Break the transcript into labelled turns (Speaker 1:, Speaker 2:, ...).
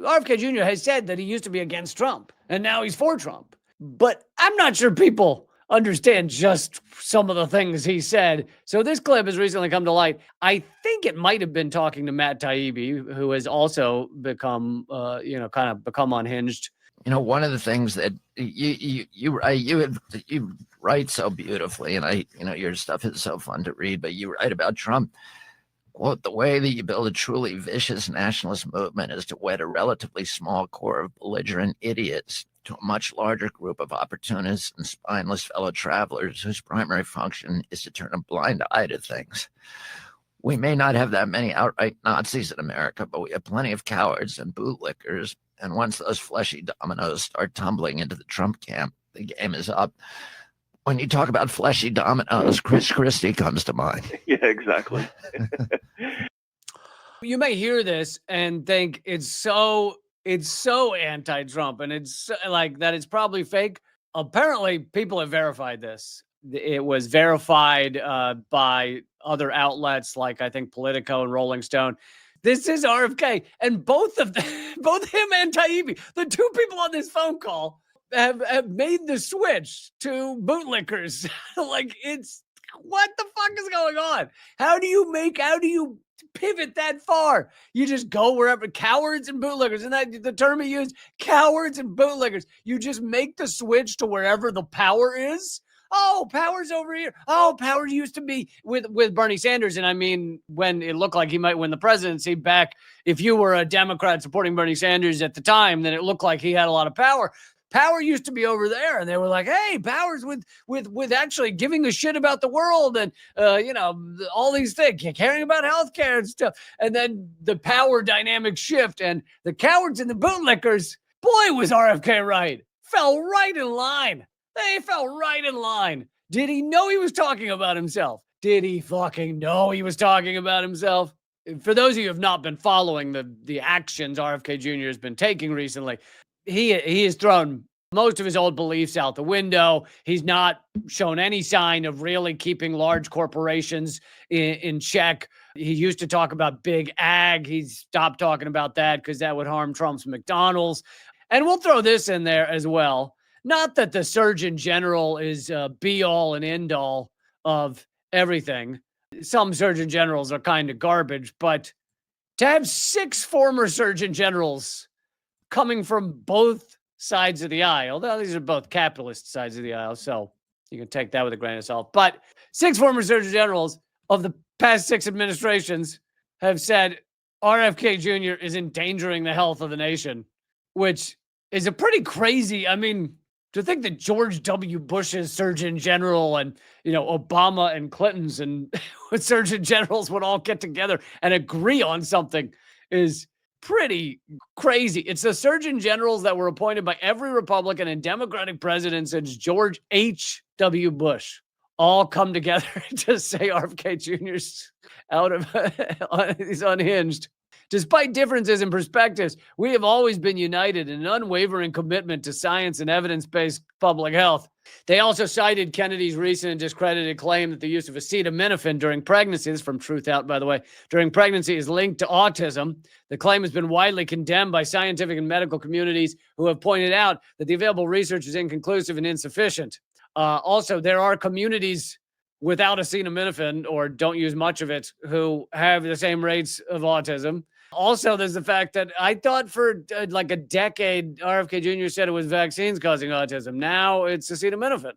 Speaker 1: RFK Jr. has said that he used to be against Trump, and now he's for Trump. But I'm not sure people understand just some of the things he said. So this clip has recently come to light. I think it might have been talking to Matt Taibbi, who has also become, kind of become unhinged.
Speaker 2: One of the things that you write so beautifully, and your stuff is so fun to read, but you write about Trump. Quote, the way that you build a truly vicious nationalist movement is to wed a relatively small core of belligerent idiots to a much larger group of opportunists and spineless fellow travelers whose primary function is to turn a blind eye to things. We may not have that many outright Nazis in America, but we have plenty of cowards and bootlickers. And once those fleshy dominoes start tumbling into the Trump camp, the game is up. When you talk about fleshy dominoes, Chris Christie comes to mind.
Speaker 3: Yeah, exactly.
Speaker 1: You may hear this and think it's so anti-Trump, and it's like that it's probably fake. Apparently, people have verified this. It was verified by other outlets like I think Politico and Rolling Stone. This is RFK, and both him and Taibbi, the two people on this phone call, have made the switch to bootlickers. Like, it's what the fuck is going on? How do you pivot that far? You just go wherever. Cowards and bootlickers, and that the term he used, cowards and bootlickers. You just make the switch to wherever the power is. Oh, power's over here. Oh, power used to be with Bernie Sanders. And I mean, when it looked like he might win the presidency back, if you were a Democrat supporting Bernie Sanders at the time, then it looked like he had a lot of power. Power used to be over there, and they were like, "Hey, power's with actually giving a shit about the world and all these things, caring about healthcare and stuff." And then the power dynamic shift, and the cowards and the bootlickers. Boy, was RFK right? Fell right in line. They fell right in line. Did he know he was talking about himself? Did he fucking know he was talking about himself? For those of you who have not been following the actions RFK Jr. has been taking recently, he has thrown most of his old beliefs out the window. He's not shown any sign of really keeping large corporations in check. He used to talk about big ag. He's stopped talking about that because that would harm Trump's McDonald's. And we'll throw this in there as well. Not that the Surgeon General is be all and end all of everything. Some Surgeon Generals are kind of garbage, but to have 6 former Surgeon Generals coming from both sides of the aisle, though these are both capitalist sides of the aisle, so you can take that with a grain of salt. But 6 former Surgeon Generals of the past 6 administrations have said RFK Jr. is endangering the health of the nation, which is a pretty crazy, I mean, to think that George W. Bush's Surgeon General and, Obama and Clinton's and Surgeon Generals would all get together and agree on something is pretty crazy. It's the Surgeon Generals that were appointed by every Republican and Democratic president since George H.W. Bush all come together to say RFK Jr.'s he's unhinged. Despite differences in perspectives, we have always been united in an unwavering commitment to science and evidence-based public health. They also cited Kennedy's recent and discredited claim that the use of acetaminophen during pregnancy, this is from Truth Out, by the way, during pregnancy is linked to autism. The claim has been widely condemned by scientific and medical communities who have pointed out that the available research is inconclusive and insufficient. Also, there are communities without acetaminophen or don't use much of it who have the same rates of autism. Also, there's the fact that I thought for like a decade, RFK Jr. said it was vaccines causing autism. Now it's acetaminophen.